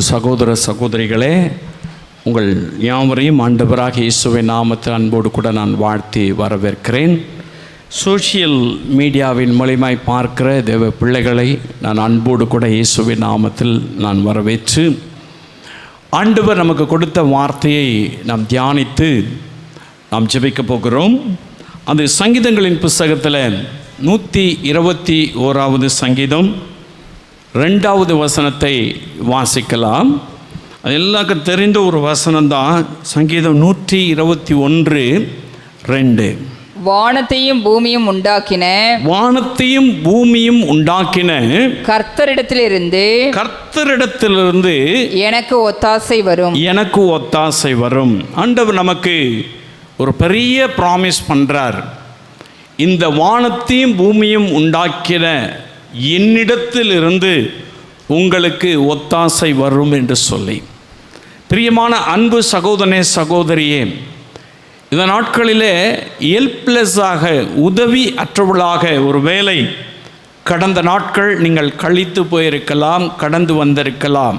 சகோதர சகோதரிகளே, உங்கள் யாவரையும் ஆண்டவராக இயேசுவின் நாமத்தில் அன்போடு கூட நான் வாழ்த்தி வரவேற்கிறேன். சோஷியல் மீடியாவின் மூலமாய் பார்க்கிற தேவ பிள்ளைகளை நான் அன்போடு கூட இயேசுவின் நாமத்தில் நான் வரவேற்று, ஆண்டவர் நமக்கு கொடுத்த வார்த்தையை நாம் தியானித்து நாம் ஜெபிக்க போகிறோம். அது சங்கீதங்களின் புஸ்தகத்தில் 121வது சங்கீதம் 2வது வசனத்தை வாசிக்கலாம். அது எல்லாருக்கும் தெரிந்த ஒரு வசனம்தான். சங்கீதம் 121:2. வானத்தையும் பூமியும் உண்டாக்கின கர்த்தரிடத்திலிருந்து எனக்கு ஒத்தாசை வரும். ஆண்டவர் நமக்கு ஒரு பெரிய ப்ராமிஸ் பண்றார். இந்த வானத்தையும் பூமியும் உண்டாக்கின என்னிடத்திலிருந்து உங்களுக்கு ஒத்தாசை வரும் என்று சொல்லி, பிரியமான அன்பு சகோதரனே சகோதரியே, இந்த நாட்களிலே ஹெல்ப்லெஸ்ஸாக, உதவி அற்றவளாக ஒரு வேளை கடந்த நாட்கள் நீங்கள் கழித்து போயிருக்கலாம், கடந்து வந்திருக்கலாம்.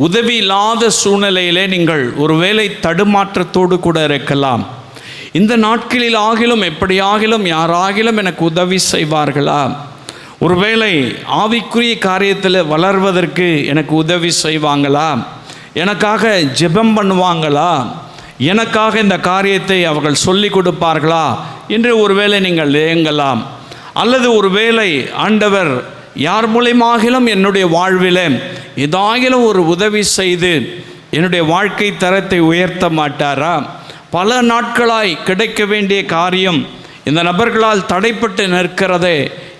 உதவி இல்லாத சூழ்நிலையிலே நீங்கள் ஒரு வேளை தடுமாற்றத்தோடு கூட இருக்கலாம். இந்த நாட்களில் ஆகிலும் எப்படியாகிலும் யாராகிலும் எனக்கு உதவி செய்வார்களா, ஒருவேளை ஆவிக்குரிய காரியத்தில் வளர்வதற்கு எனக்கு உதவி செய்வாங்களா, எனக்காக ஜெபம் பண்ணுவாங்களா, எனக்காக இந்த காரியத்தை அவர்கள் சொல்லி கொடுப்பார்களா என்று ஒருவேளை நீங்கள் ஏங்கலாம். அல்லது ஒருவேளை ஆண்டவர் யார் மூலமாகிலும் என்னுடைய வாழ்வில் ஏதாகிலும் ஒரு உதவி செய்து என்னுடைய வாழ்க்கை தரத்தை உயர்த்த மாட்டாரா? பல நாட்களாய் கிடைக்க வேண்டிய காரியம் இந்த நபர்களால் தடைப்பட்டு நிற்கிறதே,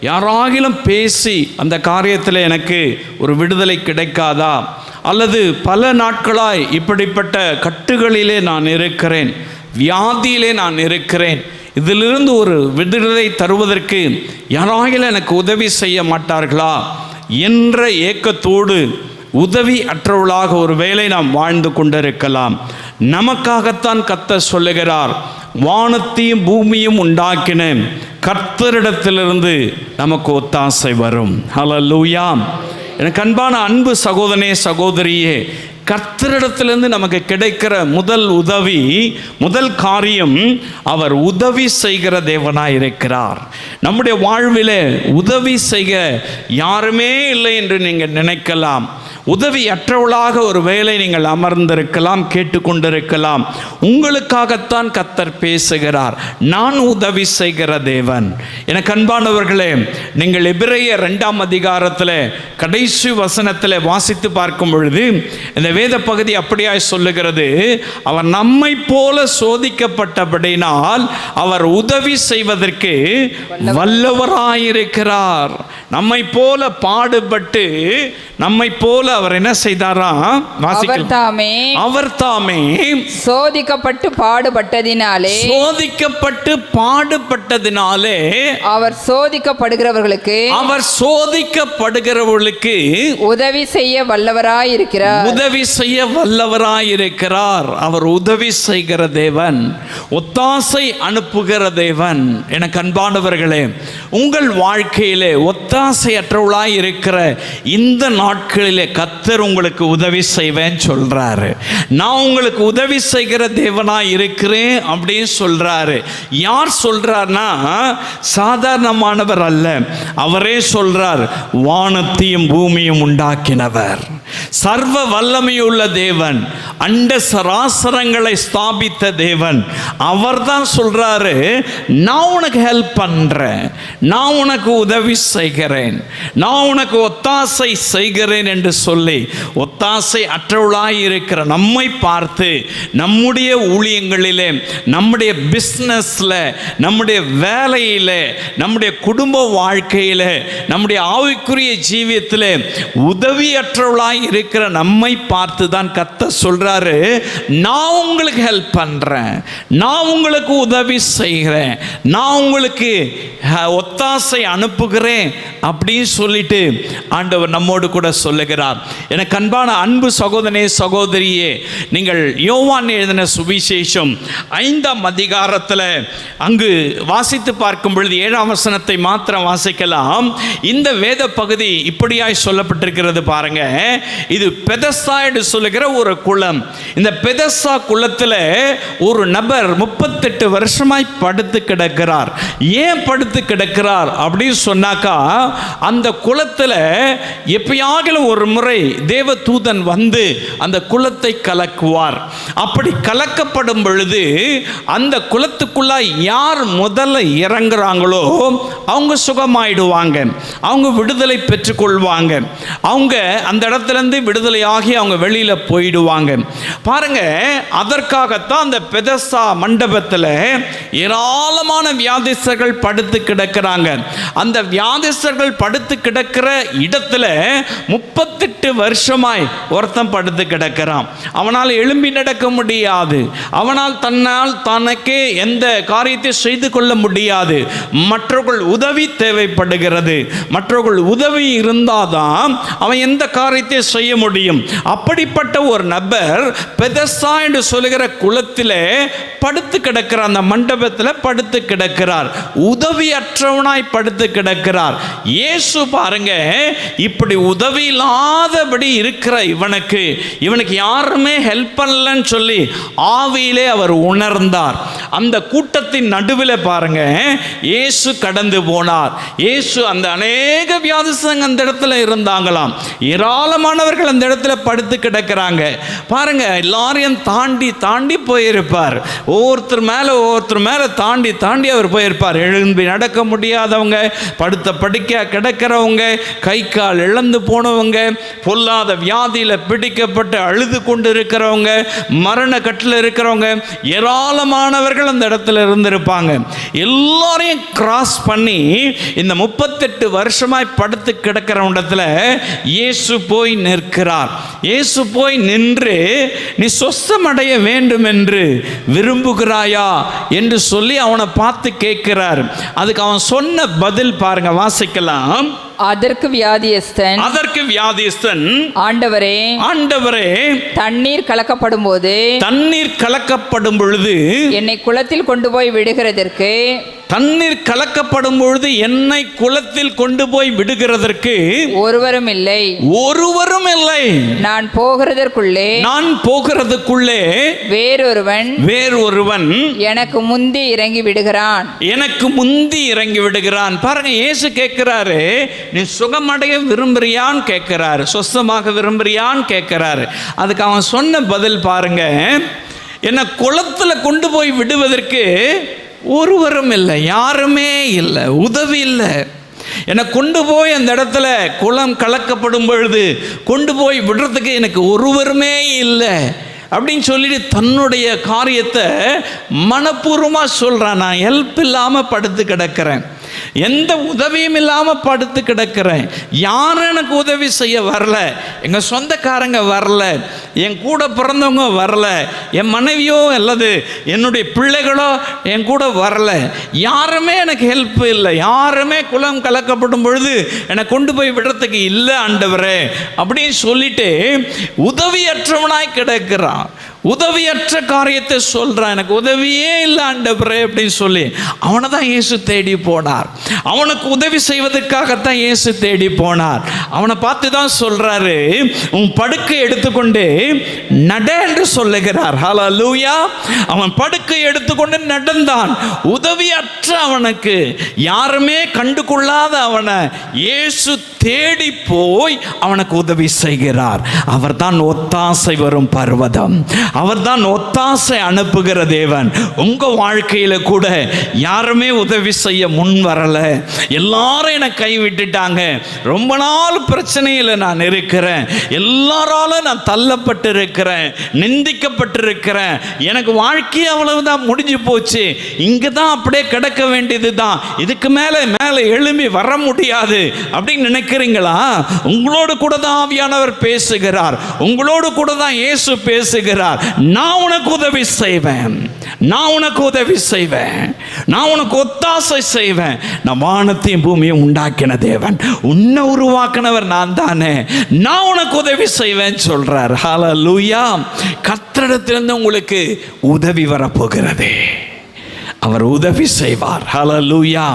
யாராகிலும் பேசி அந்த காரியத்தில் எனக்கு ஒரு விடுதலை கிடைக்காதா? அல்லது பல நாட்களாய் இப்படிப்பட்ட கட்டுகளிலே நான் இருக்கிறேன், வியாதியிலே நான் இருக்கிறேன், இதிலிருந்து ஒரு விடுதலை தருவதற்கு யாராகிலும் எனக்கு உதவி செய்ய மாட்டார்களா என்ற ஏக்கத்தோடு உதவி அற்றவளாக ஒரு வேளை நாம் வாழ்ந்து கொண்டிருக்கலாம். நமக்காகத்தான் கர்த்தர் சொல்லுகிறார், வானத்தையும் பூமியும் உண்டாக்கின கர்த்தரிடத்திலிருந்து நமக்கு ஒத்தாசை வரும். ஹல்லேலூயா. எனக்கு அன்பான அன்பு சகோதரனே சகோதரியே, கர்த்தரிடத்திலிருந்து நமக்கு கிடைக்கிற முதல் உதவி, முதல் காரியம், அவர் உதவி செய்கிற தேவனாய் இருக்கிறார். நம்முடைய வாழ்விலே உதவி செய்ய யாருமே இல்லை என்று நீங்கள் நினைக்கலாம். உதவி அற்றவளாக ஒரு வேளை நீங்கள் அமர்ந்திருக்கலாம், கேட்டுக்கொண்டிருக்கலாம். உங்களுக்காகத்தான் கர்த்தர் பேசுகிறார். நான் உதவி செய்கிற தேவன். எனக்கு அன்பானவர்களே, நீங்கள் எபிரேயர் 2ஆம் அதிகாரத்தில் கடைசி வசனத்தில் வாசித்து பார்க்கும் பொழுது இந்த வேத பகுதி அப்படியாய் சொல்லுகிறது, அவர் நம்மை போல சோதிக்கப்பட்டபடினால் அவர் உதவி செய்வதற்கு வல்லவராயிருக்கிறார். நம்மை போல பாடுபட்டு, நம்மை போல அவர் என்ன செய்தாரா? அவர் தாமே சோதிக்கப்பட்டு பாடுபட்டதினாலே அவர் சோதிக்கப்படுகிறவர்களுக்கு உதவி செய்ய வல்லவராயிருக்கிறார். அவர் உதவி செய்கிற தேவன், ஒத்தாசை அனுப்புகிற தேவன். எனக்கு அன்பானவர்களே, உங்கள் வாழ்க்கையிலே ஒத்தாசை அற்றவளாய் இருக்கிற இந்த நாட்களிலே கர்த்தர் உங்களுக்கு உதவி செய்வேன் சொல்றாரு. நான் உங்களுக்கு உதவி செய்கிற தேவனாய் இருக்கிறேன் அப்படின்னு சொல்றாரு. யார் சொல்றார்னா சாதாரணமானவர் அல்ல. அவரே சொல்றார், வானத்தையும் பூமியும் உண்டாக்கினவர், சர்வ வல்லமையுள்ள தேவன், அண்ட சராசரங்களை ஸ்தாபித்த தேவன். அவர் தான் சொல்றாரு, நான் உனக்கு ஹெல்ப் பண்றேன், நான் உனக்கு உதவி செய்கிறேன், நான் உனக்கு ஒத்தாசை செய்கிறேன் என்று சொல்லி ஒத்தாசை அற்றவளாய் இருக்கிற நம்மை பார்த்து நம்முடைய ஊழியங்களிலே, நம்முடைய பிஸ்னஸ்ல, நம்முடைய வேலையில, நம்முடைய குடும்ப வாழ்க்கையில, நம்முடைய ஆவிக்குரிய ஜீவியத்தில் உதவியற்றவளாய் இருக்கிற நம்மை பார்த்து தான் கர்த்தர் சொல்றாரு, நான் உங்களுக்கு ஹெல்ப் பண்றேன், நான் உங்களுக்கு உதவி செய்கிறேன், நான் உங்களுக்கு ஒத்தாசை அனுப்புகிறேன் அப்படின்னு சொல்லிட்டு ஆண்டவர் நம்மோடு கூட சொல்லுகிறார். எனக்கு அன்பான அருமையான அன்பு சகோதரனே சகோதரியே, நீங்கள் யோவான் எழுதின சுவிசேஷம் 5ஆம் அதிகாரத்தில் அங்கு வாசித்து பார்க்கும் பொழுது 7ஆம் வசனத்தை மாத்திரம் வாசிக்கலாம். இந்த வேத பகுதி இப்படியாய் சொல்லப்பட்டிருக்கிறது பாருங்க. இது பெதஸ்தா என்று சொல்லுகிற ஒரு குளம். இந்த பெதஸ்தா குளத்தில் ஒரு நபர் 38 வருஷமாய் படுத்து கிடக்கிறார். ஏன் படுத்து கிடக்கிறார் அப்படின்னு சொன்னாக்கா, அந்த குளத்தில் எப்பயாகிலும் ஒரு முறை தேவ தூதன் வந்து அந்த குளத்தை கலக்குவார். அப்படி கலக்கப்படும் பொழுது அந்த குளத்துக்குள்ளாய் யார் முதல்ல இறங்குறாங்களோ அவங்க சுகமாயிடுவாங்க, அவங்க விடுதலை பெற்றுக்கொள்வாங்க, அவங்க அந்த இடத்துலேருந்து விடுதலையாகி அவங்க வெளியில் போயிடுவாங்க. பாருங்க, அதற்காகத்தான் அந்த பெதஸ்தா மண்டபத்தில் ஏராளமான வியாதிஸ்தர்கள் படுத்து கிடக்கிறாங்க. அந்த வியாதிஸ்தர்கள் படுத்து கிடக்கிற இடத்துல 38 வருஷமாய் ஒருத்தன் படுத்து கிடக்கிறான். அவனால் எழும்பி நடக்க முடியாது, அவனால் தனக்கே எந்த காரியத்தை செய்து கொள்ள முடியாது. மற்றவர்கள் உதவி தேவைப்படுகிறது. மற்றவர்கள் உதவி இருந்தாதான் அவன் எந்த காரியத்தை செய்ய முடியும். அப்படிப்பட்ட ஒரு நபர் பெதஸ்தா என்று சொல்லுகிற குளத்திலே படுத்து கிடக்கிறார். அந்த மண்டபத்தில் படுத்து கிடக்கிறார், உதவியற்றவனாய் படுத்து கிடக்கிறார். இயேசு பாருங்க, இப்படி உதவி இல்லாதபடி இருக்கிற இவனுக்கு யாருமே ஹெல்ப் பண்ணலன்னு சொல்லி ஆவியிலே அவர் உணர்ந்தார். அந்த கூட்டத்தின் நடுவில் பாருங்க, இயேசு கடந்து போனார். இயேசு அந்த அநேக வியாதிஸ்தங்க அந்த இடத்துல இருந்தாங்களாம். ஏராளமானவர்கள் அந்த இடத்துல படுத்து கிடக்கிறாங்க. பாருங்க, எல்லாரையும் தாண்டி தாண்டி போயிருப்பார். ஒவ்வொருத்தர் மேல தாண்டி அவர் போயிருப்பார். எழும்பி நடக்க முடியாதவங்க, படுத்த படுக்கையா கிடக்கிறவங்க, கை கால் இழந்து போனவங்க, பொல்லாத வியாதியில் பிடிக்கப்பட்டு அழுது கொண்டு இருக்கிறவங்க, மரண கட்டில் இருக்கிறவங்க, ஏராளமானவர்கள் அந்த இடத்துல இருந்திருப்பாங்க. எல்லாரையும் கிராஸ் பண்ணி இந்த 38 வருஷமாய் படுத்து கிடக்கிற இடத்துல இயேசு போய் நிற்கிறார். இயேசு போய் நின்று, நீ சொஸ்தமடைய வேண்டும் என்று விரும்புகிறாயா என்று சொல்லி அவனை பார்த்து கேட்கிறார். அதுக்கு அவன் சொன்ன பதில் பாருங்க, வாசிக்கலாம். அதற்கு வியாதியஸ்தன் ஆண்டவரே தண்ணீர் கலக்கப்படும் பொழுது என்னை குளத்தில் கொண்டு போய் விடுகிறதற்கு ஒருவரும் இல்லை. நான் போகிறதற்குள்ளே வேறொருவன் எனக்கு முந்தி இறங்கி விடுகிறான். பாருங்க, இயேசு கேட்கிறாரு, நீ சுகமடைய விரும்புறியான்னு கேட்கிறாரு, சொஸ்தமாக விரும்புறியான்னு கேட்கிறாரு. அதுக்கு அவன் சொன்ன பதில் பாருங்க, என்ன குளத்துல கொண்டு போய் விடுவதற்கு ஒருவரும் இல்லை, யாருமே இல்லை, உதவி இல்லை. என்னை கொண்டு போய் அந்த இடத்துல குளம் கலக்கப்படும் பொழுது கொண்டு போய் விடுறதுக்கு எனக்கு ஒருவருமே இல்லை அப்படின்னு சொல்லிட்டு தன்னுடைய காரியத்தை மனப்பூர்வமாக சொல்கிறான். நான் ஹெல்ப் இல்லாமல் படுத்து கிடக்கிறேன், எந்த உதவியும் இல்லாமல் படுத்து கிடக்கிறேன், யாரும் எனக்கு உதவி செய்ய வரல, எங்கள் சொந்தக்காரங்க வரல, என் கூட பிறந்தவங்க வரல, என் மனைவியோ அல்லது என்னுடைய பிள்ளைகளோ என் கூட வரல, யாருமே எனக்கு ஹெல்ப் இல்லை, யாருமே குளம் கலக்கப்படும் பொழுது என்னை கொண்டு போய் விடுறதுக்கு இல்லை ஆண்டவரே அப்படின்னு சொல்லிட்டு உதவியற்றவனாய் கிடக்கிறான். உதவியற்ற காரியத்தை சொல்றான், எனக்கு உதவியே இல்லை ஆண்டவரே அப்படின்னு சொல்லி அவனை தான் இயேசு தேடி போனார். அவனுக்கு உதவி செய்வதற்காகத்தான் இயேசு தேடி போனார். அவனை பார்த்து தான் சொல்றாரு, உன் படுக்கை எடுத்துக்கொண்டு நட என்று சொல்லுகிறார். ஹல்லேலூயா. அவன் படுக்கை எடுத்துக்கொண்டு நடந்தான். உதவியற்ற அவனுக்கு, யாருமே கண்டுகொள்ளாத அவனை இயேசு தேடி போய் அவனுக்கு உதவி செய்கிறார். அவர்தான் ஒத்தாசை வரும் பர்வதம், அவர்தான் ஒத்தாசை அனுப்புகிற தேவன். உங்க வாழ்க்கையில கூட யாருமே உதவி செய்ய முன் வரல, எல்லாரும் என்னை கைவிட்டுட்டாங்க, ரொம்ப நாள் பிரச்சனையில் நான் இருக்கிறேன், எல்லாராலும் நான் தள்ளப்பட்டு இருக்கிறேன், நிந்திக்கப்பட்டிருக்கிறேன், எனக்கு வாழ்க்கை அவ்வளவுதான், முடிஞ்சு போச்சு, இங்கே தான் அப்படியே கிடக்க வேண்டியது தான், இதுக்கு மேலே எழும்பி வர முடியாது அப்படின்னு நினைக்கிற நினைக்கிறீங்களா? உங்களோடு கூட தான் ஆவியானவர் பேசுகிறார், உங்களோடு கூட தான் இயேசு பேசுகிறார். நான் உனக்கு உதவி செய்வேன், நான் உனக்கு உதவி செய்வேன், நான் உனக்கு ஒத்தாசை செய்வேன். நான் வானத்தையும் பூமியும் உண்டாக்கின தேவன், உன்னை உருவாக்கினவர் நான் தானே, நான் உனக்கு உதவி செய்வேன் சொல்றார். ஹல்லேலூயா. கர்த்தரிடத்திலிருந்து உங்களுக்கு உதவி வரப்போகிறது, அவர் உதவி செய்வார். ஹல்லேலூயா.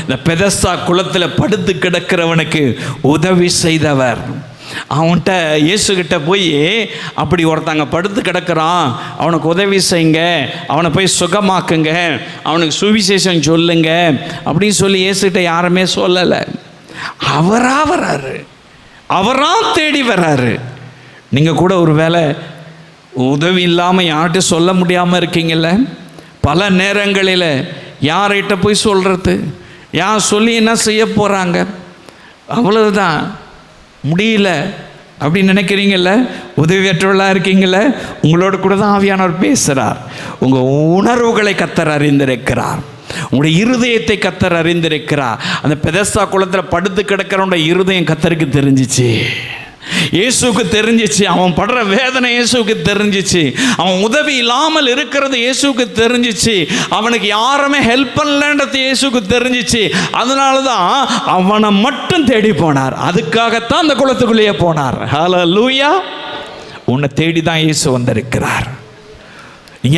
இந்த பெதஸ்தா குளத்தில் படுத்து கிடக்கிறவனுக்கு உதவி செய்தவர். அவன்கிட்ட இயேசுகிட்ட போய் அப்படி ஒருத்தங்க படுத்து கிடக்கிறான், அவனுக்கு உதவி செய்யுங்க, அவனை போய் சுகமாக்குங்க, அவனுக்கு சுவிசேஷம் சொல்லுங்க அப்படின்னு சொல்லி இயேசுகிட்ட யாருமே சொல்லலை. அவரா வராரு, அவரா தேடி வராரு. நீங்கள் கூட ஒரு வேளை உதவி இல்லாமல் யார்கிட்ட சொல்ல முடியாமல் இருக்கீங்கல்ல? பல நேரங்களில் யார்கிட்ட போய் சொல்கிறது, யார் சொல்லி என்ன செய்ய போகிறாங்க, அவ்வளவுதான், முடியல அப்படின்னு நினைக்கிறீங்கல்ல? உதவியற்றவர்களாக இருக்கீங்கள? உங்களோட கூட தான் ஆவியானவர் பேசுகிறார். உங்கள் உணர்வுகளை கர்த்தர் அறிந்திருக்கிறார், உங்களுடைய இருதயத்தை கர்த்தர் அறிந்திருக்கிறார். அந்த பெதஸ்தா குளத்தில் படுத்து கிடக்கிறவனுடைய இருதயம் கர்த்தருக்கு தெரிஞ்சிச்சு, இயேசுக்கு தெரிஞ்சிச்சு. அவன் படுற வேதனை இயேசுக்கு தெரிஞ்சிச்சு, அவன் உதவி இல்லாமல் இருக்கிறது இயேசுக்கு தெரிஞ்சிச்சு, அவனுக்கு யாருமே ஹெல்ப் பண்ணலன்றது இயேசுக்கு தெரிஞ்சிச்சு. அதனால தான் அவனை மட்டும் தேடி போனார், அதுக்காகத்தான் அந்த குளத்துக்குள்ளேயே போனார். ஹல்லேலூயா. உன்னை தேடி தான் இயேசு வந்திருக்கிறார்.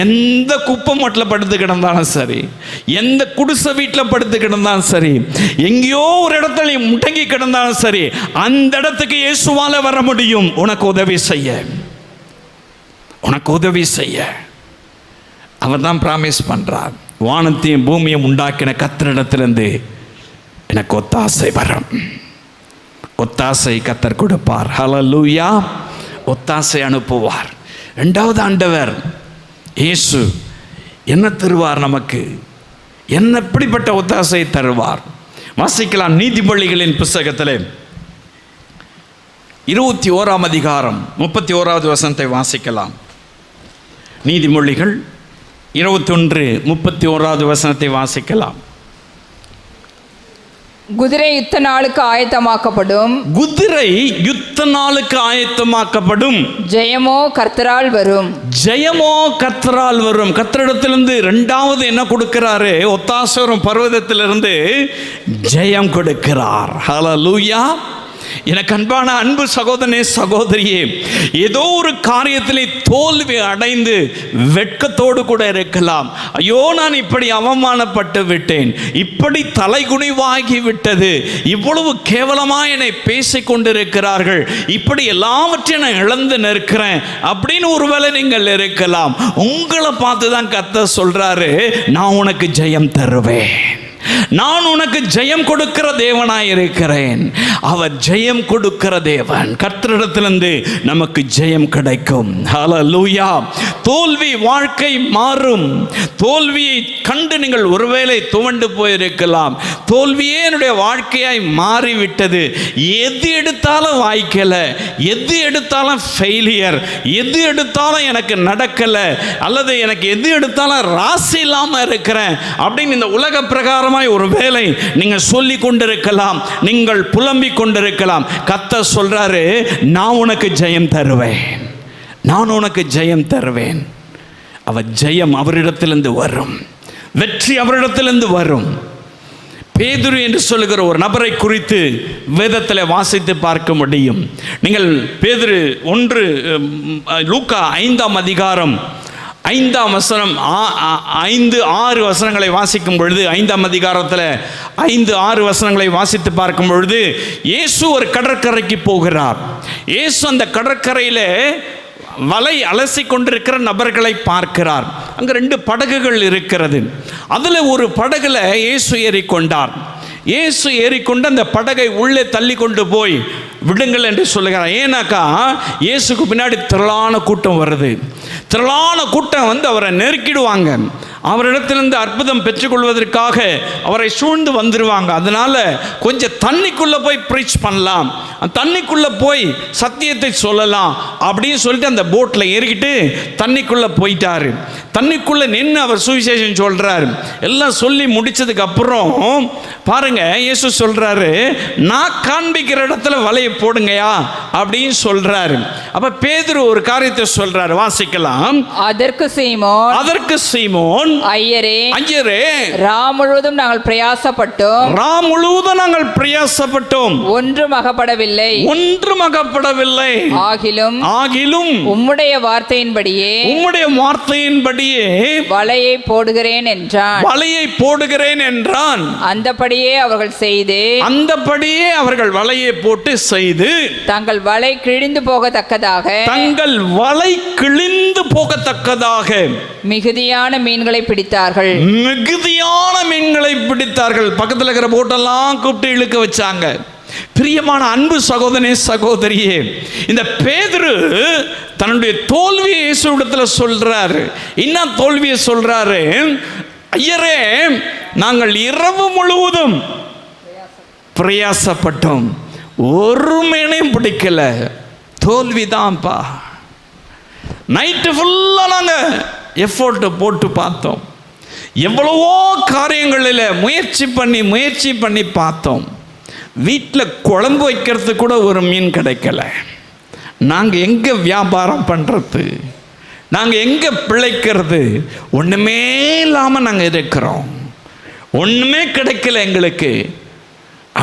எந்த குப்பை மட்டில் படுத்து கிடந்தாலும் சரி, எந்த குடிசை வீட்டில் படுத்து கிடந்தாலும் சரி, எங்கேயோ ஒரு இடத்துல முடங்கி கிடந்தாலும் சரி, அந்த இடத்துக்கு இயேசுவால வர முடியும் உனக்கு உதவி செய்ய, உனக்கு உதவி செய்ய. அவர் தான் பிராமிஸ் பண்றார். வானத்தையும் பூமியும் உண்டாக்கின கர்த்தரிடத்திலிருந்து எனக்கு ஒத்தாசை வரும், ஒத்தாசை கர்த்தர் கொடுப்பார். ஹல்லேலூயா. ஒத்தாசை அனுப்புவார். இரண்டாவது ஆண்டவர் இயேசு என்ன தருவார் நமக்கு? என்ன எப்படிப்பட்ட ஒத்தாசை தருவார்? வாசிக்கலாம். நீதிமொழிகளின் புஸ்தகத்தில் 21ஆம் அதிகாரம் 31வது வசனத்தை வாசிக்கலாம். நீதிமொழிகள் 21:31வது வசனத்தை வாசிக்கலாம். குதிரை யுத்த நாளுக்கு ஆயத்தமாக்கப்படும், குதிரை யுத்த நாளுக்கு ஆயத்தமாக்கப்படும், ஜெயமோ கர்த்தரால் வரும், ஜெயமோ கர்த்தரால் வரும். கர்த்தரிடத்திலிருந்து இரண்டாவது என்ன கொடுக்கிறாரு? ஒத்தாசை வரும். பர்வதத்திலிருந்து ஜெயம் கொடுக்கிறார். ஹல்லேலூயா. எனக்கு அன்பான அன்பு சகோதரனே, சகோதரியே, ஏதோ ஒரு காரியத்திலே தோல்வி அடைந்து வெட்கத்தோடு கூட இருக்கலாம். ஐயோ, நான் இப்படி அவமானப்பட்டு விட்டேன், இப்படி தலைகுனிவாகி விட்டது, இவ்வளவு கேவலமா என்னை பேசிக் கொண்டிருக்கிறார்கள், இப்படி எல்லாவற்றையும் நான் இழந்து நிற்கிறேன் அப்படின்னு ஒருவேளை நீங்கள் இருக்கலாம். உங்களை பார்த்து தான் கர்த்தர் சொல்றாரு, நான் உனக்கு ஜெயம் தருவேன், நான் உனக்கு ஜெயம் கொடுக்கிற தேவனாய் இருக்கிறேன். அவர் ஜெயம் கொடுக்கிற தேவன். கர்த்தரிடத்திலிருந்து நமக்கு ஜெயம் கிடைக்கும். ஹல்லேலூயா. தோல்வி வாழ்க்கை மாறும். தோல்வியை கண்டு நீங்கள் ஒருவேளை துவண்டு போயிருக்கலாம். தோல்வியே என்னுடைய வாழ்க்கையாய் மாறிவிட்டது, எது எடுத்தாலும் வாய்க்கல, எது எடுத்தாலும் ஃபெயிலியர், எது எடுத்தாலும் எனக்கு நடக்கல, அல்லது எனக்கு எது எடுத்தாலும் ராசி இல்லாமல் இருக்கிறேன் அப்படின்னு இந்த உலக பிரகாரமாக ஒருவேளை நீங்க சொல்லி கொண்டிருக்கலாம், நீங்கள் புலம்பிக் கொண்டிருக்கலாம். கர்த்தர் சொல்றாரு, நான் உனக்கு ஜெயம் தருவேன், நான் உனக்கு ஜெயம் தருவேன். அவர் ஜெயம் அவரிடத்திலிருந்து வரும், வெற்றி அவரிடத்திலிருந்து வரும். பேதுரு என்று சொல்லுகிற ஒரு நபரை குறித்து வேதத்தில் வாசித்து பார்க்க முடியும். நீங்கள் பேதுரு 1 லூக்கா 5ஆம் அதிகாரம் 5ஆம் வசனம் 5-6 வசனங்களை வாசிக்கும் பொழுது, 5ஆம் அதிகாரத்தில் 5-6 வசனங்களை வாசித்து பார்க்கும் பொழுது, இயேசு ஒரு கடற்கரைக்கு போகிறார். இயேசு அந்த கடற்கரையில் வலை அலசி கொண்டிருக்கிற நபர்களை பார்க்கிறார். அங்கே 2 படகுகள் இருக்கிறது. அதில் ஒரு படகுல இயேசு ஏறிக்கொண்டார். இயேசு ஏறிக்கொண்டு அந்த படகை உள்ளே தள்ளி கொண்டு போய் விடுங்கள் என்று சொல்லுகிறார். ஏன்னாக்கா இயேசுக்கு பின்னாடி திரளான கூட்டம் வருது. திரளான கூட்டம் வந்து அவரை நெருக்கிடுவாங்க. அவரிடத்திலிருந்து அற்புதம் பெற்றுக்கொள்வதற்காக அவரை சூழ்ந்து வந்துடுவாங்க. அதனால் கொஞ்சம் தண்ணிக்குள்ளே போய் ப்ரீச் பண்ணலாம், தண்ணிக்குள்ளே போய் சத்தியத்தை சொல்லலாம் அப்படின்னு சொல்லிட்டு அந்த போட்டில் ஏறிக்கிட்டு தண்ணிக்குள்ளே போயிட்டார். தண்ணிக்குள்ளே நின்று அவர் சுவிசேஷம் சொல்கிறார். எல்லாம் சொல்லி முடித்ததுக்கு அப்புறம் பாருங்க, இயேசு சொல்கிறாரு, நான் காண்பிக்கிற இடத்துல வலையை போடுங்கயா அப்படின்னு சொல்கிறாரு. அப்போ பேதுரு ஒரு காரியத்தை சொல்கிறார், வாசிக்கலாம். அதற்கு சீமோன் ஐயரே ரா முழுவதும் நாங்கள் பிரயாசப்பட்டோம் ஒன்றும் அகப்படவில்லை. ஆகிலும் உம்முடைய வார்த்தையின்படியே வலையை போடுகிறேன் என்றான். அந்தபடியே அவர்கள் வலையை போட்டு செய்து தங்கள் வலை கிழிந்து போகத்தக்கதாக மிகுதியான மீன்களை பிடித்தார்கள். பக்கத்தில் இருக்கிற போட்டெல்லாம் கூப்பிட்டு இழுக்க வச்சாங்க. பிரியமான அன்பு சகோதரனே, சகோதரியே, இந்த பேதுரு தன்னுடைய தோல்வியை இயேசுவிடத்தில் சொல்றாரு. என்ன தோல்வியை சொல்றாரு? ஐயரே, நாங்கள் இரவு முழுவதும் பிரயாசப்பட்டோம், ஒரு மீனையும் பிடிக்கல. தோல்விதான்ப்பா. நைட்டு ஃபுல்லாக நாங்கள் எஃபோர்ட் போட்டு பார்த்தோம், எவ்வளவோ காரியங்களில் முயற்சி பண்ணி பார்த்தோம். வீட்டில் குழம்பு வைக்கிறதுக்கு கூட ஒரு மீன் கிடைக்கல. நாங்கள் எங்கே வியாபாரம் பண்ணுறது, நாங்கள் எங்கே பிழைக்கிறது? ஒன்றுமே இல்லாமல் நாங்கள் இருக்கிறோம், ஒன்றுமே கிடைக்கல எங்களுக்கு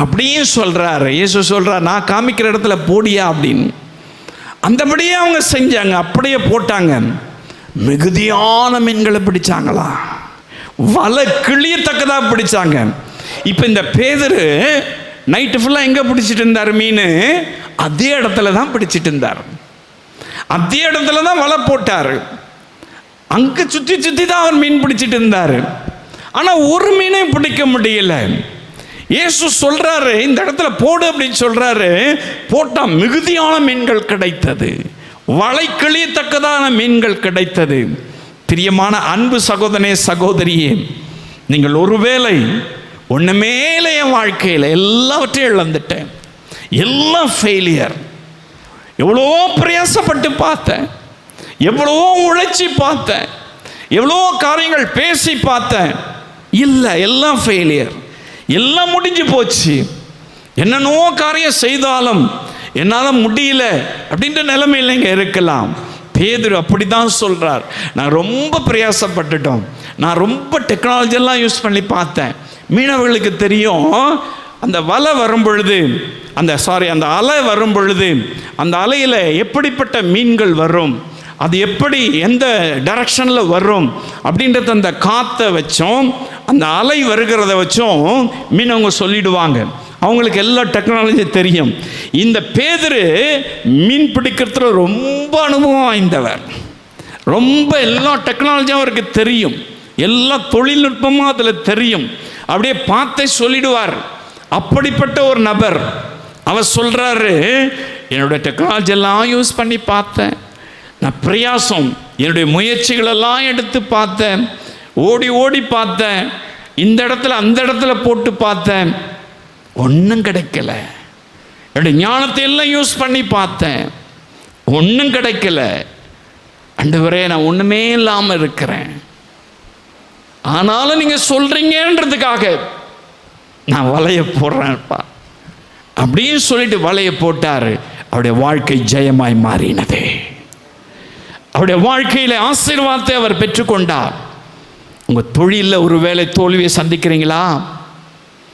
அப்படின்னு சொல்கிறாரு. இயேசு சொல்கிறார், நான் காமிக்கிற இடத்துல போடியா அப்படின்னு. அந்தபடியே அவங்க செஞ்சாங்க, அப்படியே போட்டாங்க. மிகுதியான மீன்களை பிடிச்சாங்களா, வலை கிளியத்தக்கதாக பிடிச்சாங்க. இப்போ இந்த பேதுரு நைட்டு ஃபுல்லாக எங்கே பிடிச்சிட்டு இருந்தார் மீன்? அதே இடத்துல தான் பிடிச்சிட்டு இருந்தார், அதே இடத்துல தான் வலை போட்டார். அங்கே சுற்றி தான் அவர் மீன் பிடிச்சிட்டு இருந்தார். ஆனால் ஒரு மீனையும் பிடிக்க முடியல. இயேசு சொல்கிறாரு, இந்த இடத்துல போடு அப்படின்னு சொல்கிறாரு. போட்டால் மிகுதியான மீன்கள் கிடைத்தது, வலை கிழியத்தக்கதான மீன்கள் கிடைத்தது. பிரியமான அன்பு சகோதரனே, சகோதரியே, நீங்கள் ஒருவேளை ஒன்றுமேல என் வாழ்க்கையில் எல்லாவற்றையும் இழந்துட்டேன், எல்லாம் ஃபெயிலியர், எவ்வளோ பிரயாசப்பட்டு பார்த்தேன், எவ்வளவோ உழைச்சி பார்த்தேன், எவ்வளவோ காரியங்கள் பேசி பார்த்தேன், இல்லை, எல்லாம் ஃபெயிலியர், எல்லாம் முடிஞ்சு போச்சு, என்னென்னோ காரியம் செய்தாலும் என்னால் முடியல அப்படின்ற நிலைமையில் இங்கே இருக்கலாம். பேதுரு அப்படி தான் சொல்கிறார். நான் ரொம்ப பிரயாசப்பட்டுட்டோம், நான் ரொம்ப டெக்னாலஜியெல்லாம் யூஸ் பண்ணி பார்த்தேன். மீனவர்களுக்கு தெரியும், அந்த வலை வரும் பொழுது, அந்த அலை வரும் பொழுது, அந்த அலையில் எப்படிப்பட்ட மீன்கள் வரும், அது எப்படி எந்த டைரக்ஷனில் வரும் அப்படின்றத அந்த காற்றை வச்சோம், அந்த அலை வருகிறத வச்சும் மீனவங்க சொல்லிடுவாங்க. அவங்களுக்கு எல்லா டெக்னாலஜி தெரியும். இந்த பேதுரு மீன் பிடிக்கிறதுல ரொம்ப அனுபவம் வாய்ந்தவர், ரொம்ப எல்லா டெக்னாலஜியும் அவருக்கு தெரியும், எல்லா தொழில்நுட்பமும் அதில் தெரியும். அப்படியே பார்த்தே சொல்லிடுவார். அப்படிப்பட்ட ஒரு நபர். அவர் சொல்கிறாரு, என்னுடைய டெக்னாலஜி எல்லாம் யூஸ் பண்ணி பார்த்தேன், நான் பிரயாசம் என்னுடைய முயற்சிகளெல்லாம் எடுத்து பார்த்தேன், ஓடி பார்த்தேன், இந்த இடத்துல அந்த இடத்துல போட்டு பார்த்தேன், ஒன்றும் கிடைக்கல. என்னுடைய ஞானத்தை எல்லாம் யூஸ் பண்ணி பார்த்தேன், ஒன்றும் கிடைக்கல. ஆண்டவரே, நான் ஒன்றுமே இல்லாமல் இருக்கிறேன், ஆனாலும் நீங்கள் சொல்கிறீங்கன்றதுக்காக நான் வலையை போடுறேன்ப்பா அப்படின்னு சொல்லிட்டு வலையை போட்டார். அவருடைய வாழ்க்கை ஜெயமாய் மாறினது. அவருடைய வாழ்க்கையில் ஆசீர்வாதத்தை அவர் பெற்றுக்கொண்டார். உங்கள் தொழிலில் ஒரு வேளை தோல்வியை சந்திக்கிறீங்களா?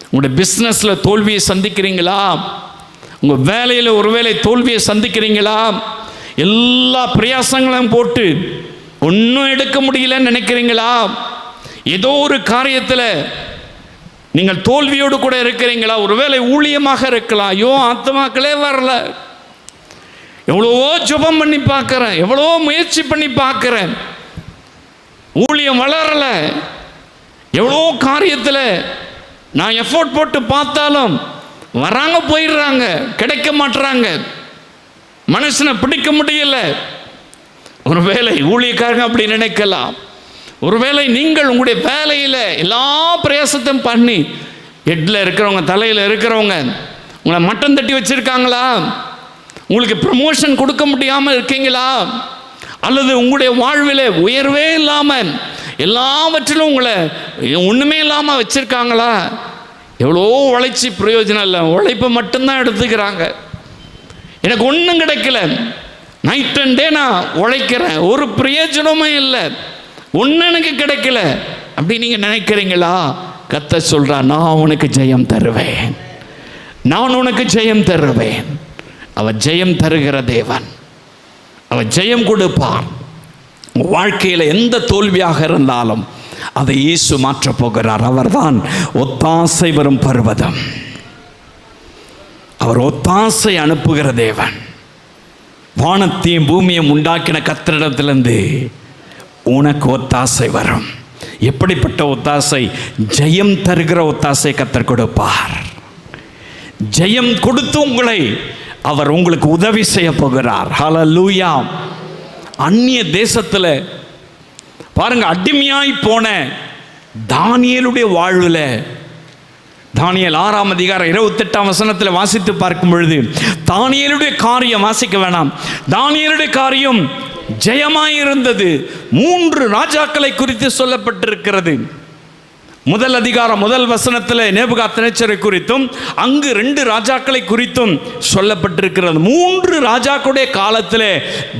உங்களுடைய பிஸ்னஸில் தோல்வியை சந்திக்கிறீங்களா? உங்கள் வேலையில் ஒரு வேளை தோல்வியை சந்திக்கிறீங்களா? எல்லா பிரயாசங்களும் போட்டு ஒன்றும் எடுக்க முடியலன்னு நினைக்கிறீங்களா? ஏதோ ஒரு காரியத்தில் நீங்கள் தோல்வியோடு கூட இருக்கிறீங்களா? ஒருவேளை ஊழியமாக இருக்கலாம். ஐயோ, ஆத்மாக்களே வரல, எவ்வளவோ ஜெபம் பண்ணி பார்க்குறேன், எவ்வளவோ முயற்சி பண்ணி பார்க்குறேன், ஊழியம் வளரல. எவ்வளோ காரியத்தில் நான் எஃபோர்ட் போட்டு பார்த்தாலும் வராங்க, போயிடுறாங்க, கிடைக்க மாட்டுறாங்க, மனுஷனை பிடிக்க முடியல. ஒருவேளை ஊழியக்காரங்க அப்படி நினைக்கலாம். ஒருவேளை நீங்கள் உங்களுடைய வேலையில் எல்லா பிரயாசத்தையும் பண்ணி ஹெட்டில் இருக்கிறவங்க, தலையில் இருக்கிறவங்க உங்களை மட்டம் தட்டி வச்சுருக்காங்களா? உங்களுக்கு ப்ரமோஷன் கொடுக்க முடியாமல் இருக்கீங்களா? அல்லது உங்களுடைய வாழ்வில் உயர்வே இல்லாமல் எல்லாவற்றிலும் உங்களை ஒன்றுமே இல்லாமல் வச்சுருக்காங்களா? எவ்வளோ உழைச்சி பிரயோஜனம் இல்லை, உழைப்பை மட்டும்தான் எடுத்துக்கிறாங்க. எனக்கு ஒன்றும் கிடைக்கல, நைட் அண்ட் டே நான் உழைக்கிறேன், ஒரு பிரயோஜனமும் இல்லை, ஒன்றும் எனக்கு கிடைக்கல அப்படி நீங்கள் நினைக்கிறீங்களா? கர்த்தர் சொல்கிறார், நான் உனக்கு ஜெயம் தருவேன், நான் உனக்கு ஜெயம் தருவேன். அவர் ஜெயம் தருகிற தேவன், அவர் ஜெயம் கொடுப்பார். வாழ்க்கையில் எந்த தோல்வியாக இருந்தாலும் அதை இயேசு மாற்றப் போகிறார். அவர்தான் ஒத்தாசை வரும் பர்வதம், அவர் ஒத்தாசை அனுப்புகிற தேவன். வானத்தையும் பூமியையும் உண்டாக்கின கர்த்தரிடத்திலிருந்து உனக்கு ஒத்தாசை வரும். எப்படிப்பட்ட ஒத்தாசை? ஜெயம் தருகிற ஒத்தாசை கர்த்தர் கொடுப்பார். ஜெயம் கொடுத்து உங்களை அவர் உங்களுக்கு உதவி செய்ய போகிறார். ஹல்லேலூயா. அந்நிய தேசத்தில் பாருங்க, அடிமையாய் போன தானியேலுடைய வாழ்வில், தானியேல் 6ஆம் அதிகாரம் 28ஆம் வசனத்தில் வாசித்து பார்க்கும் பொழுது, தானியேலுடைய காரியம் வாசிக்க வேணாம், தானியேலுடைய காரியம் ஜெயமாயிருந்தது. 3 ராஜாக்களை குறித்து சொல்லப்பட்டிருக்கிறது. முதல் அதிகாரம் முதல் வசனத்தில் நேபுகாத்நேச்சரை குறித்தும், அங்கு 2 ராஜாக்களை குறித்தும் சொல்லப்பட்டிருக்கிறது. 3 ராஜாக்களுடைய காலத்தில்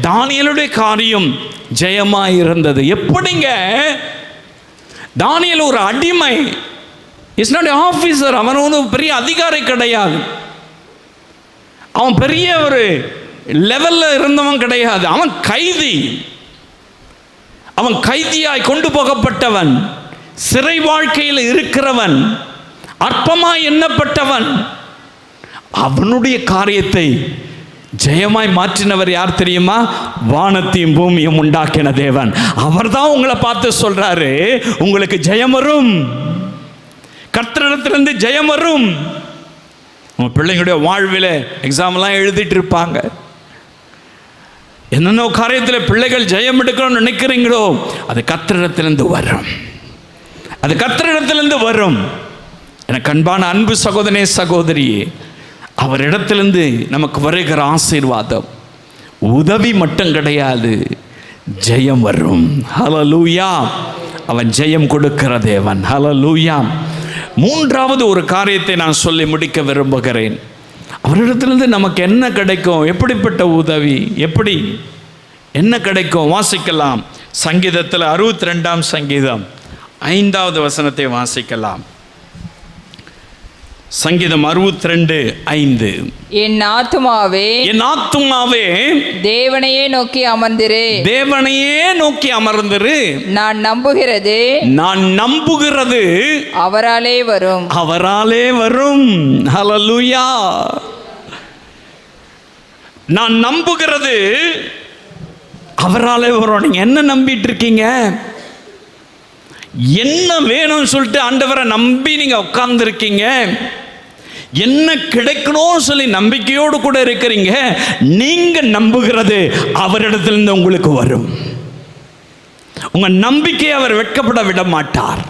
தானியேலுடைய காரியம் ஜெயமாயிருந்தது. எப்படிங்க? தானியேல் ஒரு அடிமை, இஸ் நாட் ஆஃபீஸர், அவன் வந்து பெரிய அதிகாரி கிடையாது, அவன் பெரிய ஒரு லெவலில் இருந்தவன் கிடையாது, அவன் கைதி, அவன் கைதியாய் கொண்டு போகப்பட்டவன், சிறை வாழ்க்கையில் இருக்கிறவன், அற்பமாய் எண்ணப்பட்டவன். அவனுடைய காரியத்தை ஜெயமாய் மாற்றினவர் யார் தெரியுமா? வானத்தையும் பூமியும் உண்டாக்கின தேவன். அவர் தான் உங்களை பார்த்து சொல்றாரு, உங்களுக்கு ஜெயம் வரும், கர்த்தரிடத்திலிருந்து ஜெயம் வரும். உங்கள் பிள்ளைங்களுடைய வாழ்வில் எக்ஸாம்லாம் எழுதிட்டு இருப்பாங்க, என்னென்ன காரியத்தில் பிள்ளைகள் ஜெயம் எடுக்கணும்னு நினைக்கிறீங்களோ அது கர்த்தரிடத்திலிருந்து வரும், அது கர்த்தரிடத்திலிருந்து வரும். எனக்கு அன்பான அன்பு சகோதரனே சகோதரியே, அவரிடத்திலிருந்து நமக்கு வருகிற ஆசீர்வாதம் உதவி மட்டும் கிடையாது, ஜெயம் வரும். ஹல்லேலூயா. அவன் ஜெயம் கொடுக்கிற தேவன். ஹல்லேலூயா. 3வது ஒரு காரியத்தை நான் சொல்லி முடிக்க விரும்புகிறேன். அவரிடத்திலிருந்து நமக்கு என்ன கிடைக்கும்? எப்படிப்பட்ட உதவி? எப்படி என்ன கிடைக்கும்? வாசிக்கலாம். சங்கீதத்தில் 62ஆம் சங்கீதம் 5வது வசனத்தை வாசிக்கலாம். சங்கீதம் 62:5. என் ஆத்துமாவே, என் ஆத்துமாவே தேவனையே நோக்கி அமர்ந்திரு, தேவனையே நோக்கி அமர்ந்திரு, நான் நம்புகிறது, நான் நம்புகிறது அவராலே வரும், அவராலே வரும். ஹல்லேலூயா. நான் நம்புகிறது அவராலே வரும். நீங்க என்ன நம்பிட்டு இருக்கீங்க? என்ன வேணும்னு சொல்லிட்டு ஆண்டவரை நம்பி நீங்க உட்கார்ந்து இருக்கீங்க? என்ன கிடைக்கணும்னு சொல்லி நம்பிக்கையோடு கூட இருக்கிறீங்க? நீங்க நம்புகிறது அவரிடத்திலிருந்து உங்களுக்கு வரும். உங்க நம்பிக்கையை அவர் வெட்கப்பட விட மாட்டார்.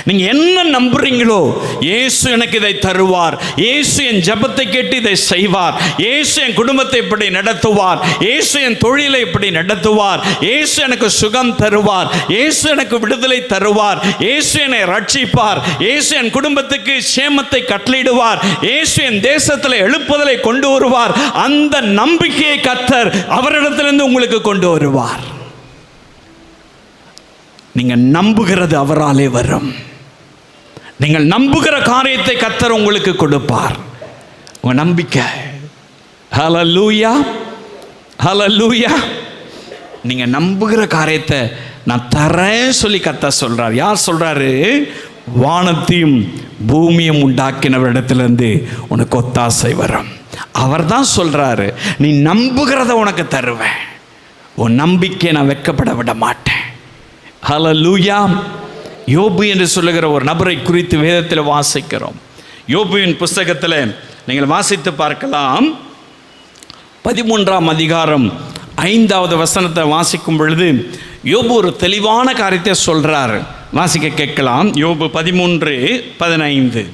நீங்க என்ன நம்புறீங்களோ, இயேசு எனக்கு இதை தருவார், இயேசு என் ஜெபத்தை கேட்டு இதை செய்வார், இயேசு என் குடும்பத்தை இப்படி நடத்துவார், இயேசு என் தொழிலை இப்படி நடத்துவார், இயேசு எனக்கு சுகம் தருவார், இயேசு எனக்கு விடுதலை தருவார், இயேசு என்னை ரட்சிப்பார், இயேசு என் குடும்பத்துக்கு சேமத்தை கட்டளையிடுவார், இயேசு என் தேசத்தில் எழுப்புதலை கொண்டு வருவார். அந்த நம்பிக்கையை கர்த்தர் அவரிடத்திலிருந்து உங்களுக்கு கொண்டு வருவார். நீங்கள் நம்புகிறது அவராலே வரும். நீங்கள் நம்புகிற காரியத்தை கர்த்தர் உங்களுக்கு கொடுப்பார். உங்கள் நம்பிக்கை. ஹல்லேலூயா, ஹல்லேலூயா. நீங்கள் நம்புகிற காரியத்தை நான் தரேன் சொல்லி கர்த்தர் சொல்கிறார். யார் சொல்கிறாரு? வானத்தையும் பூமியும் உண்டாக்கினவரிடத்திலிருந்து உனக்கு ஒத்தாசை வரும். அவர் தான் சொல்கிறாரு, நீ நம்புகிறத உனக்கு தருவேன், உன் நம்பிக்கை நான் வெட்கப்பட விட மாட்டேன். ஹல்லேலூயா. யோபு என்று சொல்லுகிற ஒரு நபரை குறித்து வேதத்தில் வாசிக்கிறோம். யோபுவின் புஸ்தகத்தில் நீங்கள் வாசித்து பார்க்கலாம். 13ஆம் அதிகாரம் 5வது வசனத்தை வாசிக்கும் பொழுது யோபு ஒரு தெளிவான காரியத்தை சொல்றார். வாசிக்க கேட்கலாம். யோபு 13:15.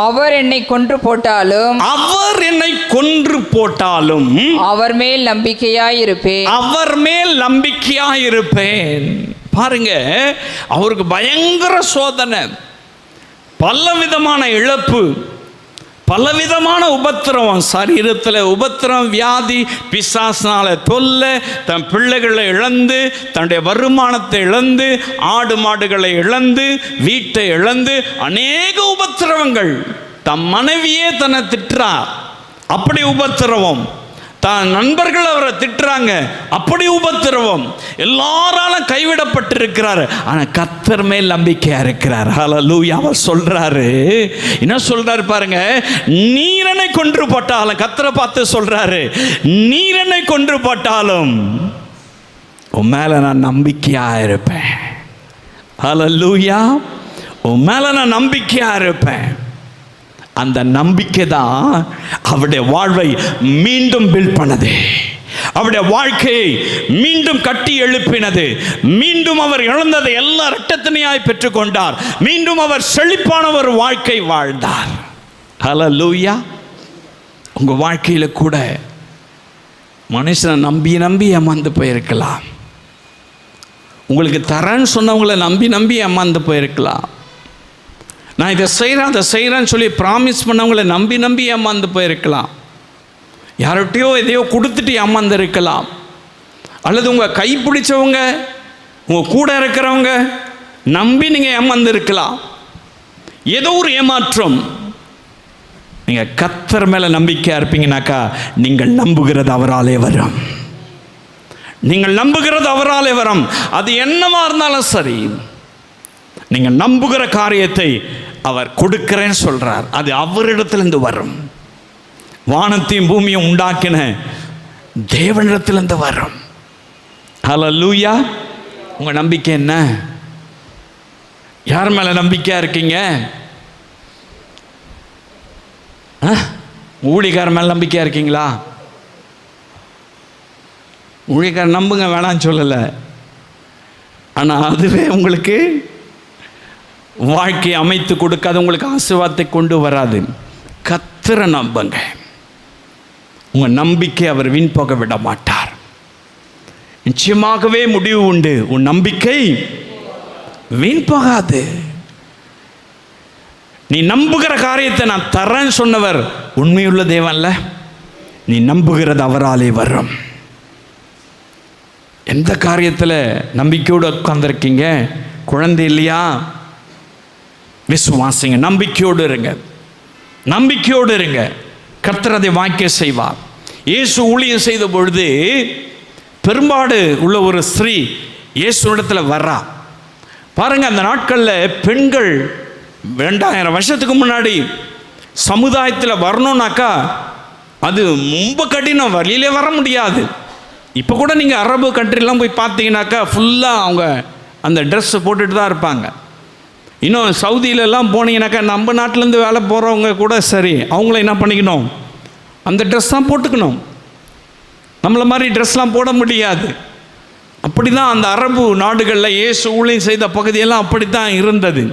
அவர் என்னை கொன்று போட்டாலும் அவர் என்னை கொன்று போட்டாலும் அவர் மேல் நம்பிக்கையாயிருப்பேன். அவர் மேல் நம்பிக்கையாயிருப்பேன். பாருங்க, அவருக்கு பயங்கர சோதனை, பலவிதமான இழப்பு, பலவிதமான உபத்திரவம், சரீரத்தில் உபத்திரம், வியாதி, பிசாசினால தொல்லை, தன் பிள்ளைகளை இழந்து, தன்னுடைய வருமானத்தை இழந்து, ஆடு மாடுகளை இழந்து, வீட்டை இழந்து, அநேக உபத்திரவங்கள். தன் மனைவியே தன்னை திட்டுறா, அப்படி உபத்திரவம். தான் நண்பர்கள் அவரை திட்டுறாங்க, அப்படி உபத்திரவம். எல்லாராலும் கைவிடப்பட்டிருக்கிறார். ஆனால் கர்த்தர் மேல் நம்பிக்கையா இருக்கிறார். ஹல்லேலூயா. அவர் சொல்றாரு, என்ன சொல்றாரு பாருங்க, நீரனை கொன்று போட்டாலும், கர்த்தரை பார்த்து சொல்றாரு, நீரனை கொன்று போட்டாலும் உன் மேல நான் நம்பிக்கையா இருப்பேன். ஹல்லேலூயா. உன் மேல நான் நம்பிக்கையா இருப்பேன். அந்த நம்பிக்கை தான் அவருடைய வாழ்வை மீண்டும் பில்ட் பண்ணது, அவருடைய வாழ்க்கையை மீண்டும் கட்டி எழுப்பினது. மீண்டும் அவர் இழந்ததை எல்லா இரட்டத்தனையாய் பெற்றுக்கொண்டார். மீண்டும் அவர் செழிப்பான ஒரு வாழ்க்கை வாழ்ந்தார். ஹல்லேலூயா. உங்க வாழ்க்கையில கூட மனுஷனை நம்பி நம்பி ஏமாந்து போயிருக்கலாம். உங்களுக்கு தரேன்னு சொன்னவங்களை நம்பி நம்பி ஏமாந்து போயிருக்கலாம். நான் இதை செய்கிறேன் அதை செய்கிறேன்னு சொல்லி ப்ராமிஸ் பண்ணவங்களை நம்பி நம்பி ஏமாந்து போயிருக்கலாம். யார்கிட்டையோ எதையோ கொடுத்துட்டு ஏமாந்து இருக்கலாம். அல்லது உங்கள் கை பிடிச்சவங்க, உங்கள் கூட இருக்கிறவங்க நம்பி நீங்கள் ஏமாந்து இருக்கலாம். ஏதோ ஒரு ஏமாற்றம். நீங்கள் கர்த்தர் மேலே நம்பிக்கையாக இருப்பீங்கனாக்கா நீங்கள் நம்புகிறது அவராலே வரும். நீங்கள் நம்புகிறது அவராலே வரும். அது என்னவா இருந்தாலும் சரி, நீங்கள் நம்புகிற காரியத்தை அவர் கொடுக்கிறேன்னு சொல்றார். அது அவரிடத்திலிருந்து வரும். வானத்தையும் பூமியும் உண்டாக்கின தேவனிடத்திலிருந்து வரும். ஹல்லேலூயா. உங்க நம்பிக்கை என்ன? யார் மேல நம்பிக்கையா இருக்கீங்க? ஊழியக்காரர் மேல நம்பிக்கையா இருக்கீங்களா? ஊழியக்காரர் நம்புங்க, வேணான்னு சொல்லலை. ஆனால் அதுவே உங்களுக்கு வாழ்க்கையை அமைத்து கொடுக்காது, உங்களுக்கு ஆசீர்வாதத்தை கொண்டு வராது. கர்த்தரை நம்புங்க. உங்கள் நம்பிக்கை அவர் வீண் போக விட மாட்டார். நிச்சயமாகவே முடிவு உண்டு. உன் நம்பிக்கை வீண் போகாது. நீ நம்புகிற காரியத்தை நான் தரேன்னு சொன்னவர் உண்மையுள்ள தேவன்ல. நீ நம்புகிறது அவராலே வரும். எந்த காரியத்தில் நம்பிக்கையோடு உட்கார்ந்துருக்கீங்க? குழந்தை இல்லையா? விசுவாசிங்க, நம்பிக்கையோடு இருங்க, நம்பிக்கையோடு இருங்க. கர்த்தர் அதை வாய்க்க செய்வார். இயேசு ஊழியம் செய்த பொழுது பெரும்பாடு உள்ள ஒரு ஸ்திரீ இயேசுவிடத்தில் வர்றா. பாருங்க, அந்த நாட்களில் பெண்கள் 2000 வருஷத்துக்கு முன்னாடி சமுதாயத்தில் வரணும்னாக்கா அது ரொம்ப கடினம், வழியிலே வர முடியாது. இப்போ கூட நீங்கள் அரபு கண்ட்ரிலாம் போய் பார்த்தீங்கன்னாக்கா ஃபுல்லாக அவங்க அந்த ட்ரெஸ்ஸை போட்டுட்டு தான் இருப்பாங்க. இன்னும் சவுதியிலலாம் போனீங்கன்னாக்கா நம்ம நாட்டிலேருந்து வேலை போகிறவங்க கூட சரி, அவங்கள என்ன பண்ணிக்கணும், அந்த ட்ரெஸ் தான் போட்டுக்கணும். நம்மளை மாதிரி ட்ரெஸ்லாம் போட முடியாது. அப்படி தான் அந்த அரபு நாடுகளில் இயேசு ஊழியம் செய்த பகுதியெல்லாம் அப்படி தான் இருந்தது.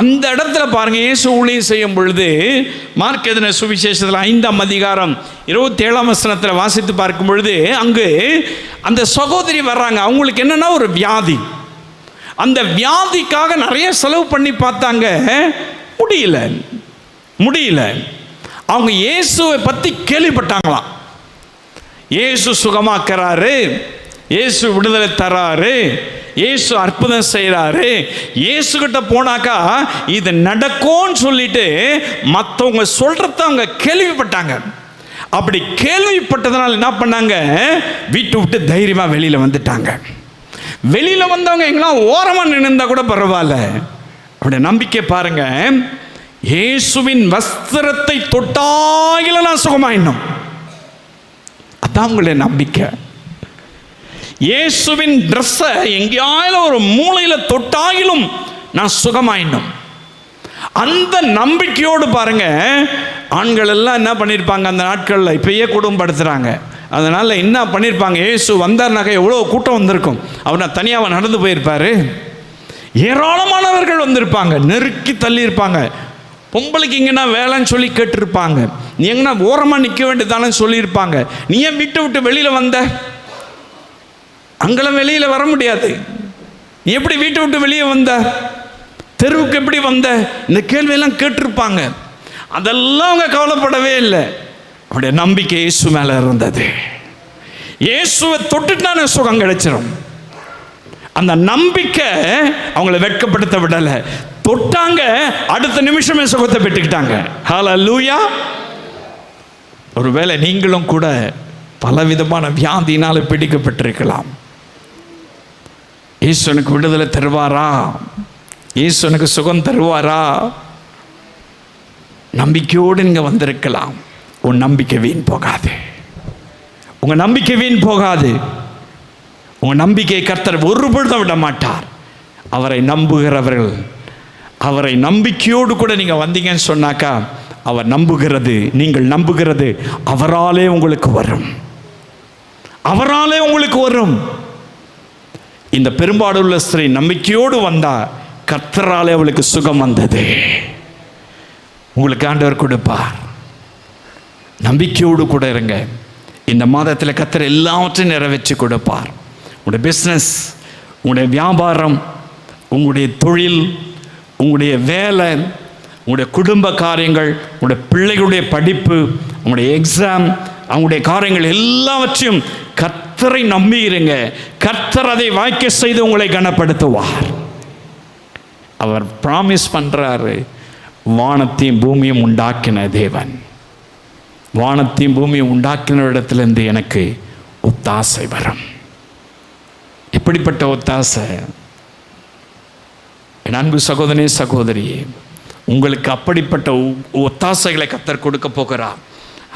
அந்த இடத்துல பாருங்கள், இயேசு ஊழியம் செய்யும் பொழுது மார்க் எழுதின சுவிசேஷத்தில் 5ஆம் அதிகாரம் 27ஆம் வசனத்தில் வாசித்து பார்க்கும் பொழுது அங்கு அந்த சகோதரி வர்றாங்க. அவங்களுக்கு என்னென்னா ஒரு வியாதி. அந்த வியாதிக்காக நிறைய செலவு பண்ணி பார்த்தாங்க, முடியல. அவங்க இயேசுவை பற்றி கேள்விப்பட்டாங்களாம். இயேசு சுகமாக்குறாரு, இயேசு விடுதலை தராரு, இயேசு அற்புதம் செய்கிறாரு. இயேசுகிட்ட போனாக்கா இது நடக்கும்னு சொல்லிட்டு மற்றவங்க சொல்கிறத அவங்க கேள்விப்பட்டாங்க. அப்படி கேள்விப்பட்டதுனால என்ன பண்ணாங்க, வீட்டை விட்டு தைரியமாக வெளியில் வந்துட்டாங்க. வெளியில் வந்தவங்க எங்கெல்லாம் ஓரமாக நின்றுந்தா கூட பரவாயில்ல. அவருடைய நம்பிக்கை பாருங்க, இயேசுவின் வஸ்திரத்தை தொட்டாயில நான் சுகமாயிடணும். அதான் உங்களுடைய நம்பிக்கை. இயேசுவின் ட்ரெஸ்ஸை எங்கேயாயிலும் ஒரு மூலையில் தொட்டாயிலும் நான் சுகமாயிடணும். அந்த நம்பிக்கையோடு பாருங்க, ஆண்கள் எல்லாம் என்ன பண்ணியிருப்பாங்க அந்த நாட்களில், இப்பயே குடும்பப்படுத்துகிறாங்க, அதனால் என்ன பண்ணியிருப்பாங்க, இயேசு வந்தார்னாக்க எவ்வளோ கூட்டம் வந்திருக்கும். அவர் நான் தனியாக நடந்து போயிருப்பார். ஏராளமானவர்கள் வந்திருப்பாங்க, நெருக்கி தள்ளியிருப்பாங்க. பொம்பளைக்கு இங்கன்னா வேலைன்னு சொல்லி கேட்டிருப்பாங்க. நீ எங்கன்னா ஓரமாக நிற்க வேண்டியதானு சொல்லியிருப்பாங்க. நீ ஏன் வீட்டை விட்டு வெளியில் வந்த? அங்கெல்லாம் வெளியில் வர முடியாது. நீ எப்படி வீட்டை விட்டு வெளியே வந்த? தெருவுக்கு எப்படி வந்த? இந்த கேள்வியெல்லாம் கேட்டிருப்பாங்க. அதெல்லாம் அவங்க கவலைப்படவே இல்லை. அவருடைய நம்பிக்கை இயேசு மேலே இருந்தது. இயேசுவை தொட்டுட்டான சுகம் கிடைச்சிடும். அந்த நம்பிக்கை அவங்கள வெட்கப்படுத்த விடலை. தொட்டாங்க, அடுத்த நிமிஷமே சுகத்தை பெற்றுக்கிட்டாங்க. ஹல்லேலூயா. ஒருவேளை நீங்களும் கூட பலவிதமான வியாதியினால் பிடிக்கப்பட்டிருக்கலாம். ஈஸ்வனுக்கு விடுதலை தருவாரா? ஈஸ்வனுக்கு சுகம் தருவாரா? நம்பிக்கையோடு நீங்கள் வந்திருக்கலாம். உன் நம்பிக்கை வீண் போகாது. உங்கள் நம்பிக்கை வீண் போகாது. உங்கள் நம்பிக்கையை கர்த்தர் ஒருபொழுதும் விட மாட்டார். அவரை நம்புகிறவர்கள், அவரை நம்பிக்கையோடு கூட நீங்கள் வந்தீங்கன்னு சொன்னாக்கா, அவர் நம்புகிறது, நீங்கள் நம்புகிறது அவராலே உங்களுக்கு வரும். அவராலே உங்களுக்கு வரும். இந்த பெரும்பாடுள்ள ஸ்திரீ நம்பிக்கையோடு வந்தா, கர்த்தராலே அவளுக்கு சுகம் வந்தது. உங்களுக்கு ஆண்டவர் கொடுப்பார். நம்பிக்கையோடு கூட இருங்க. இந்த மாதத்தில் கர்த்தர் எல்லாவற்றையும் நிறைவேற்றி கொடுப்பார். உங்களுடைய பிஸ்னஸ், உங்களுடைய வியாபாரம், உங்களுடைய தொழில், உங்களுடைய வேலை, உங்களுடைய குடும்ப காரியங்கள், உங்களுடைய பிள்ளைகளுடைய படிப்பு, உங்களுடைய எக்ஸாம், அவங்களுடைய காரியங்கள் எல்லாவற்றையும் கர்த்தரை நம்பியிருங்க. கர்த்தர் அதை வாய்க்க செய்து உங்களை கனப்படுத்துவார். அவர் ப்ராமிஸ் பண்ணுறாரு. வானத்தையும் பூமியும் உண்டாக்கின தேவன், வானத்தையும் பூமியும் உண்டாக்கின இடத்துலேருந்து எனக்கு ஒத்தாசை வரும். எப்படிப்பட்ட ஒத்தாசை? என் அன்பு சகோதரனே, சகோதரியே, உங்களுக்கு அப்படிப்பட்ட ஒத்தாசைகளை கர்த்தர் கொடுக்க போகிறார்.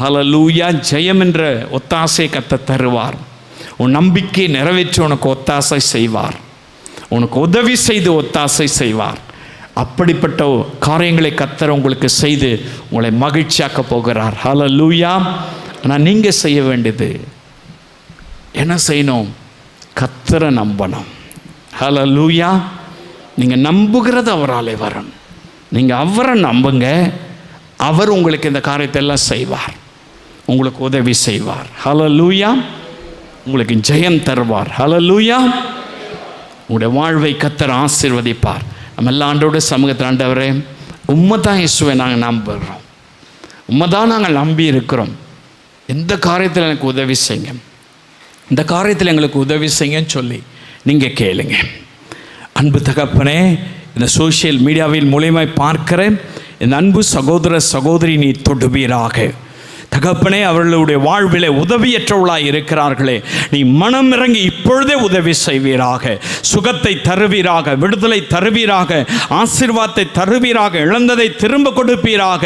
ஹல்லேலூயா. ஜெயம் என்ற ஒத்தாசை கர்த்தர் தருவார். உன் நம்பிக்கையை நிறைவேற்றி உனக்கு ஒத்தாசை செய்வார். உனக்கு உதவி செய்து ஒத்தாசை செய்வார். அப்படிப்பட்ட காரியங்களை கர்த்தர் உங்களுக்கு செய்து உங்களை மகிழ்ச்சியாக்க போகிறார். ஹல்லேலூயா. ஆனால் நீங்கள் செய்ய வேண்டியது என்ன செய்யணும்? கர்த்தரை நம்பணும். ஹல்லேலூயா. நீங்கள் நம்புகிறது அவராலே வரும். நீங்கள் அவரை நம்புங்க. அவர் உங்களுக்கு இந்த காரியத்தை எல்லாம் செய்வார். உங்களுக்கு உதவி செய்வார். ஹல்லேலூயா. உங்களுக்கு ஜெயம் தருவார். ஹல்லேலூயா. உங்களுடைய வாழ்வை கர்த்தர் ஆசீர்வதிப்பார். நம்ம எல்லா ஆண்டோட சமூகத்தில், ஆண்டவரே உம்மை தான் இயேசுவை நாங்கள் நம்புகிறோம், உம்மை தான் நாங்கள் நம்பி இருக்கிறோம். எந்த காரியத்தில் எனக்கு உதவி செய்யுங்க, இந்த காரியத்தில் எங்களுக்கு உதவி செய்யுங்கன்னு சொல்லி நீங்கள் கேளுங்க. அன்பு தகப்பனே, இந்த சோஷியல் மீடியாவின் மூலியமாய் பார்க்கிற இந்த அன்பு சகோதர சகோதரி நீ தொடுவீராக. தகப்பனே, அவர்களுடைய வாழ்விலே உதவியற்றவளாய் இருக்கிறார்களே, நீ மனம் இறங்கி இப்பொழுதே உதவி செய்வீராக. சுகத்தை தருவீராக, விடுதலை தருவீராக, ஆசீர்வாதத்தை தருவீராக, இழந்ததை திரும்ப கொடுப்பீராக.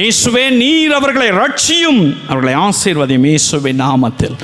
இயேசுவே, நீர் அவர்களை ரட்சியும், அவர்களை ஆசீர்வதியும். இயேசுவின் நாமத்தில்